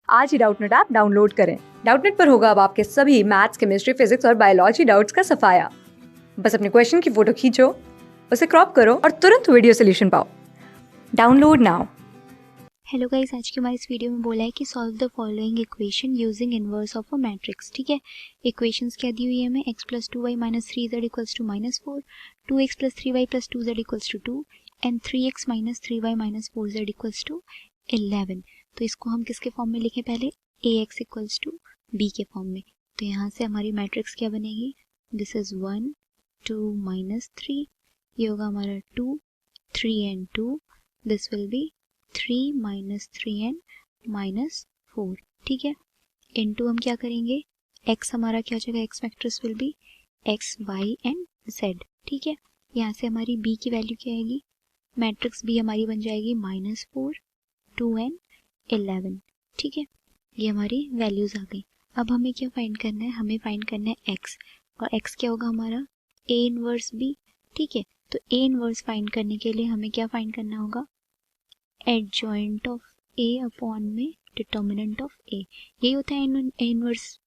आज ही Doubtnut app download करें। Doubtnut पर होगा अब आपके सभी मैथ्स, केमिस्ट्री, फिजिक्स और बायोलॉजी डाउट्स का सफाया। बस अपने क्वेश्चन की फोटो खींचो, उसे क्रॉप करो और तुरंत वीडियो सोल्यूशन पाओ। Download now. हेलो गाइस, आज के हमारे इस वीडियो में बोला है कि solve the following equation using inverse of a matrix. ठीक है, इक्वेशंस क्या दी हुई है हमें, x plus 2y minus 3z equals to -4, 2x plus 3y plus 2z equals to 2 and 3x minus 3y minus 4z equals to 11। तो इसको हम किसके फॉर्म में लिखें, पहले ax इक्वल्स टू b के फॉर्म में। तो यहाँ से हमारी मैट्रिक्स क्या बनेगी, दिस इज 1 2 -3, ये होगा हमारा 2 3 and 2, this will B 3 minus 3 and minus 4। ठीक है, इनटू हम क्या करेंगे, x हमारा क्या हो जाएगा, x vectors will be x y and z। ठीक है, यहाँ से हमारी b की वैल्यू क्या आएगी, मैट्रिक्स b हमारी बन जाएगी -4 2 एंड 11। ठीक है, ये हमारी वैल्यूज आ गई। अब हमें क्या फाइंड करना है, हमें फाइंड करना है x, और x क्या होगा हमारा a इनवर्स b। ठीक है, तो a इनवर्स फाइंड करने के लिए हमें क्या फाइंड करना होगा, एडजॉइंट ऑफ a अपॉन में डिटर्मिनेंट ऑफ a, यही होता है a इनवर्स।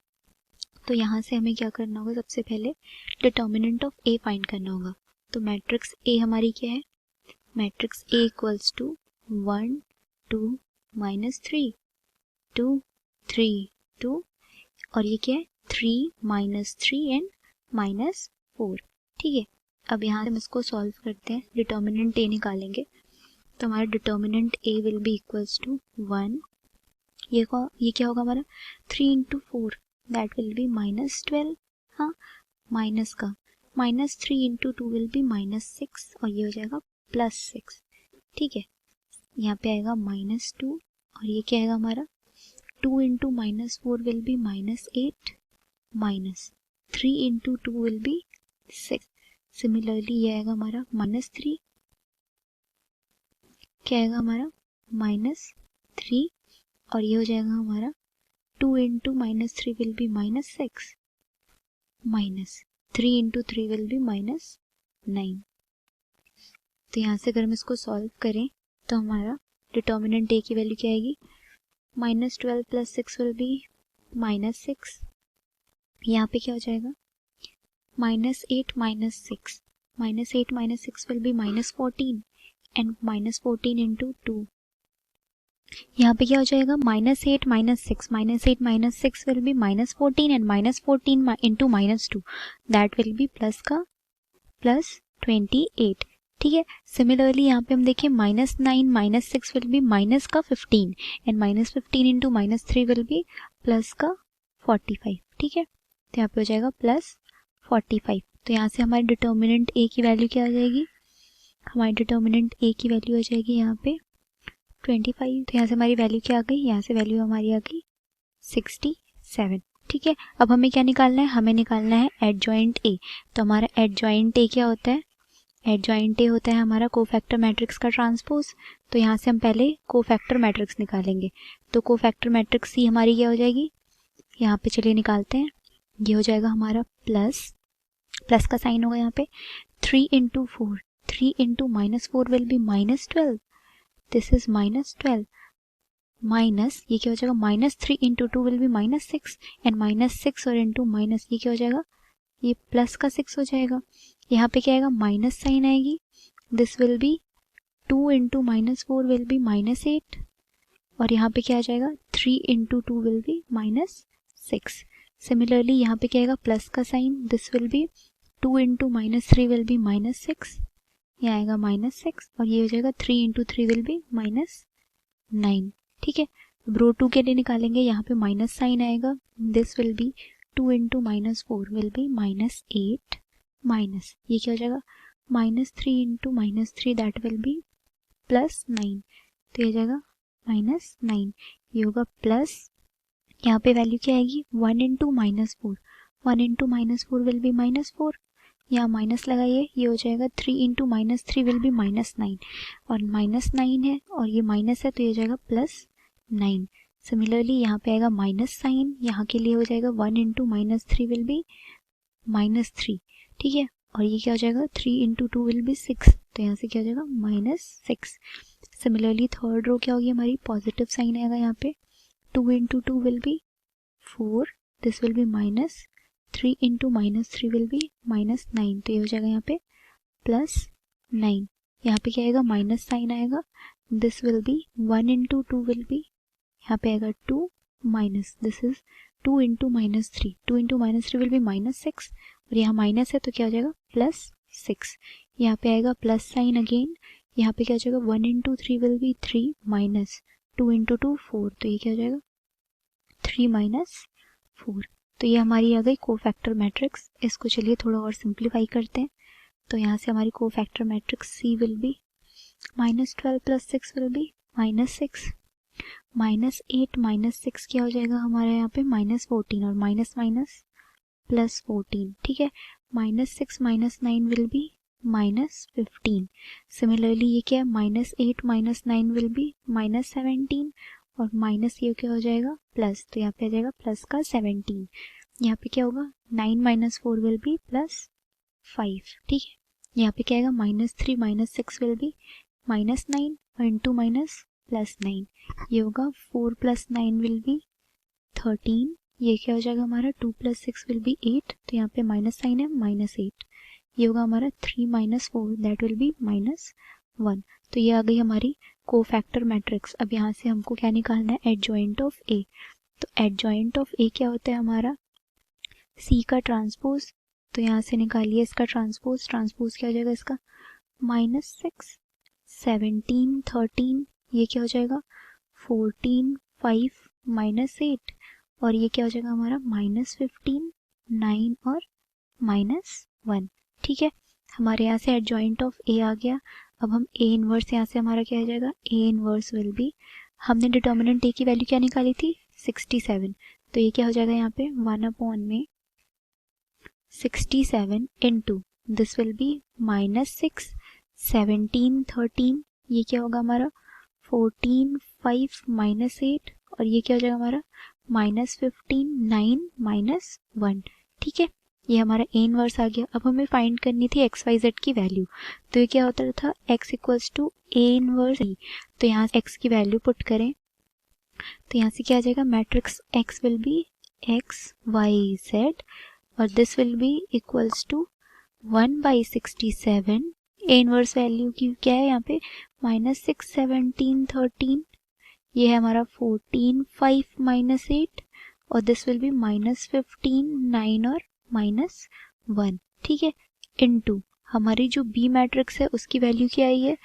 तो यहाँ से हमें क्या करना होगा, सबसे पहले डिटर्मिनेंट ऑफ a फाइंड करना होगा। तो मैट्रिक्स a हमारी क्या है, मैट्रिक्स a इक्वल्स टू 1 2 -3 2 3 2, और ये क्या है 3 -3 एंड -4। ठीक है, अब यहाँ से हम इसको सॉल्व करते हैं, डिटर्मिनेंट a निकालेंगे। तो हमारा determinant a will be equals to 1, ये क्या होगा हमारा 3 इंटू 4 दैट विल बी -12। हाँ, माइनस का -3 इंटू 2 विल बी -6, और ये हो जाएगा +6। ठीक है, यहाँ पे आएगा -2, और ये क्या आएगा हमारा 2 into -4 will be -8, -3 into 2 will be 6। Similarly ये आएगा हमारा -3, क्या आएगा हमारा -3, और ये हो जाएगा हमारा 2 into -3 will be -6, -3 into 3 will B -9। तो यहाँ से अगर हम इसको सॉल्व करें तो हमारा डिटर्मिनेंट a की वैल्यू क्या आएगी, -12 प्लस 6 विल बी -6, यहाँ पे क्या हो जाएगा -8 -6, -8 -6 विल बी -14 एंड -14 इंटू 2, यहाँ पे क्या हो जाएगा -8 -6, -8 -6 will be -14 and -14 into -2 that will be +28। ठीक है, सिमिलरली यहाँ पे हम देखें -9 -6 will be -15 and -15 into -3 will B +45। ठीक है, तो यहाँ पे हो जाएगा +45। तो यहाँ से हमारी डिटर्मिनेंट a की वैल्यू क्या आ जाएगी, हमारी डिटर्मिनेंट a की वैल्यू आ जाएगी यहाँ पे 25। तो यहाँ से हमारी वैल्यू क्या आ गई, यहाँ से वैल्यू हमारी आ गई 67। ठीक है, अब हमें क्या निकालना है, हमें निकालना है एडजॉइंट a। तो हमारा एडजॉइंट a क्या होता है, एडजॉइंट a होता है हमारा कोफैक्टर मैट्रिक्स का ट्रांसपोज। तो यहाँ से हम पहले कोफैक्टर मैट्रिक्स निकालेंगे। तो कोफैक्टर मैट्रिक्स C हमारी क्या हो जाएगी, यहाँ पे चलिए निकालते हैं, ये हो जाएगा हमारा प्लस का साइन होगा यहाँ पे 3 into 4, 3 into -4 will be -12, this is -12, minus ये क्या हो जाएगा -3 इंटू 2 विल बी -6 एंड -6 और इंटू माइनस ये क्या हो जाएगा, ये प्लस का 6 हो जाएगा। यहाँ पे क्या आएगा, माइनस साइन आएगी, this will be 2 into -4 will be -8, और यहाँ पे क्या आ जाएगा 3 इंटू 2 विल बी -6। सिमिलरली यहाँ पे क्या आएगा, प्लस का sign, this will be 2 into -3 will be -6, ये आएगा -6, और ये हो जाएगा 3 इंटू 3 विल बी -9। ठीक है, रो 2 के लिए निकालेंगे, यहाँ पे माइनस साइन आएगा, this will be 2 into -4 will be -8, minus ये क्या हो जाएगा -3 इंटू -3 दैट विल बी +9, तो ये हो जाएगा -9, ये होगा प्लस, यहाँ पे वैल्यू क्या आएगी 1 इंटू -4, 1 इंटू -4 विल बी -4, यहाँ माइनस लगाइए, ये हो जाएगा 3 इंटू -3 विल बी -9, और -9 है और ये माइनस है तो ये हो जाएगा +9। सिमिलरली यहाँ पे आएगा माइनस साइन, यहाँ के लिए हो जाएगा 1 इंटू -3 विल बी -3। ठीक है, और ये क्या हो जाएगा 3 इंटू 2 विल बी 6, तो यहाँ से क्या हो जाएगा -6। सिमिलरली थर्ड रो क्या होगी हमारी, पॉजिटिव साइन आएगा यहाँ पे, 2 into 2 will be 4, this will be minus 3 into minus 3 will be minus 9, तो ये हो जाएगा यहाँ पे प्लस 9, यहाँ पे क्या आएगा माइनस साइन आएगा, this will be 1 into 2 will be, यहाँ पे आएगा 2 minus, this is 2 into minus 3, 2 into minus 3 will B minus 6, और यहाँ माइनस है तो क्या हो जाएगा प्लस 6, यहाँ पे आएगा प्लस साइन अगेन, यहाँ पे क्या हो जाएगा 1 into 3 will B 3 minus 2 into 2 4, तो ये क्या हो जाएगा 3 माइनस 4, तो ये हमारी आ गई कोफैक्टर मैट्रिक्स। इसको चलिए थोड़ा और सिंप्लीफाई करते हैं, तो यहाँ से हमारी cofactor matrix C will be minus 12 plus 6 will be minus 6, minus 8 minus 6 क्या हो जाएगा हमारे यहाँ पे माइनस 14, और माइनस माइनस प्लस 14, ठीक है, minus 6 minus 9 will be minus 15, similarly ये क्या है minus 8 minus 9 will be minus 17, और माइनस ये क्या हो जाएगा प्लस, तो यहाँ पे आ जाएगा प्लस का 17, यहाँ पे क्या होगा 9 माइनस 4 विल बी प्लस 5, ठीक है, यहाँ पे क्या आएगा minus 3 minus 6 will be minus 9, और इंटू माइनस प्लस 9, ये होगा 4 प्लस 9 विल बी 13, ये क्या हो जाएगा हमारा 2 प्लस 6 विल बी 8, तो यहाँ पे माइनस साइन है माइनस 8, ये होगा हमारा 3 minus 4 that will be minus 1, तो ये आ गई हमारी कोफैक्टर मैट्रिक्स। अब यहाँ से हमको क्या निकालना है एडजॉइंट ऑफ ए, तो एडजॉइंट ऑफ ए क्या होता है हमारा सी का ट्रांसपोज, तो यहाँ से निकालिए इसका ट्रांसपोज, ट्रांसपोज क्या हो जाएगा इसका माइनस 6 17 13, ये क्या हो जाएगा 14 5 माइनस 8, और ये क्या हो जाएगा हमारा माइनस 15 9 और माइनस 1, ठीक है, हमारे यहाँ से एडजॉइंट ऑफ ए आ गया। अब हम ए इनवर्स यहाँ से हमारा क्या आ जाएगा ए इनवर्स विल बी, हमने डिटर्मिनेंट ए की वैल्यू क्या निकाली थी 67, तो ये क्या हो जाएगा यहाँ पे 1 अपॉन में 67 into this will B minus 6 17 13, ये क्या होगा हमारा 14 5 माइनस 8, और ये क्या हो जाएगा हमारा माइनस 15 9 माइनस 1, ठीक है, ये हमारा ए इनवर्स आ गया। अब हमें फाइंड करनी थी एक्स वाई जेड की वैल्यू, तो ये क्या होता था x equals to A inverse E, तो यहाँ x की वैल्यू पुट करें, तो यहाँ से क्या आ जाएगा matrix x will be X Y Z, और this will be equals to 1/67, A inverse value की क्या है यहाँ पे माइनस 6 17 13, ये है हमारा 14 5 माइनस 8, और दिस विल बी माइनस 15 9 और माइनस 1, ठीक है, इनटू हमारी जो बी मैट्रिक्स है उसकी वैल्यू क्या आई है,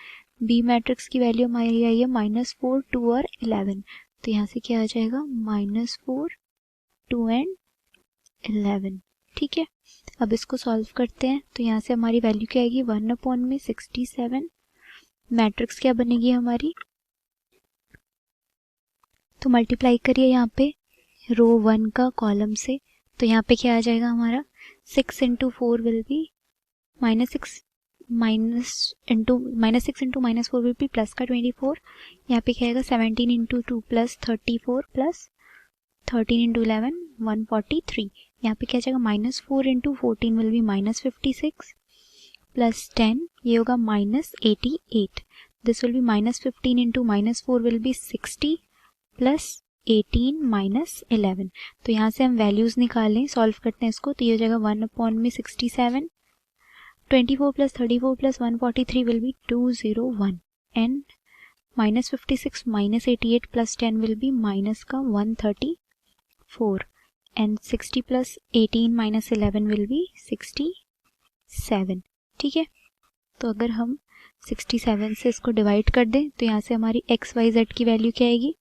बी मैट्रिक्स की वैल्यू हमारी आई है माइनस 4 2 और 11, तो यहाँ से क्या आ जाएगा माइनस 4 2 एंड 11, ठीक है। अब इसको सॉल्व करते हैं, तो यहाँ से हमारी वैल्यू क्या आएगी 1 अपॉन में 67, मैट्रिक्स क्या बनेगी हमारी, तो मल्टीप्लाई करिए यहाँ पे रो 1 का कॉलम से, तो यहाँ पे क्या आ जाएगा हमारा 6 into 4 will be minus 6 minus 6 into minus 4 will be plus का 24, यहाँ पे क्या आएगा 17 इंटू 2 प्लस 34 प्लस 13 इंटू 11 143, यहाँ पे क्या जाएगा minus 4 into 14 will be minus 56 plus 10, ये होगा minus 88, this will B minus 15 into minus 4 will be 60 plus 18 minus 11, तो यहाँ से हम वैल्यूज निकालें, सॉल्व करते हैं इसको, तो ये हो जाएगा 1 अपॉन में 67, 24 plus 34 plus 143 will be 201, and minus 56 minus 88 plus 10 will be minus का 134, and 60 plus 18 minus 11 will be 67, ठीक है, तो अगर हम 67 से इसको डिवाइड कर दें, तो यहाँ से हमारी एक्स वाई जेड की वैल्यू क्या आएगी,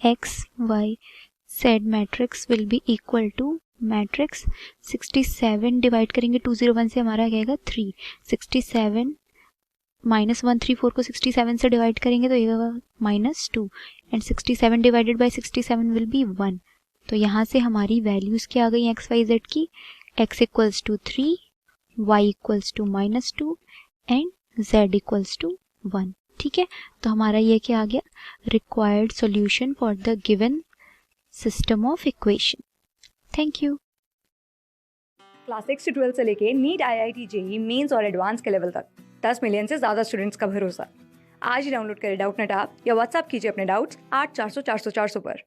X Y Z matrix will be equal to matrix 67 divide करेंगे 201 से हमारा क्या आएगा 3, 67 माइनस 134 को 67 से डिवाइड करेंगे तो ये होगा minus 2, and 67 divided by 67 will be 1, तो यहाँ से हमारी वैल्यूज क्या आ गई एक्स वाई जेड की, X equals to 3, Y equals to minus 2 and Z equals to 1, ठीक है, तो हमारा ये क्या आ गया required solution for the given system of equation. Thank you. Class 6 से 12 से लेके नीट IIT JEE मेंस और एडवांस के लेवल तक 10 मिलियन से ज़्यादा स्टूडेंट्स का भरोसा। आज ही डाउनलोड करें डाउटनेट ऐप या व्हाट्सएप कीजिए अपने डाउट्स 8400 400 400 पर।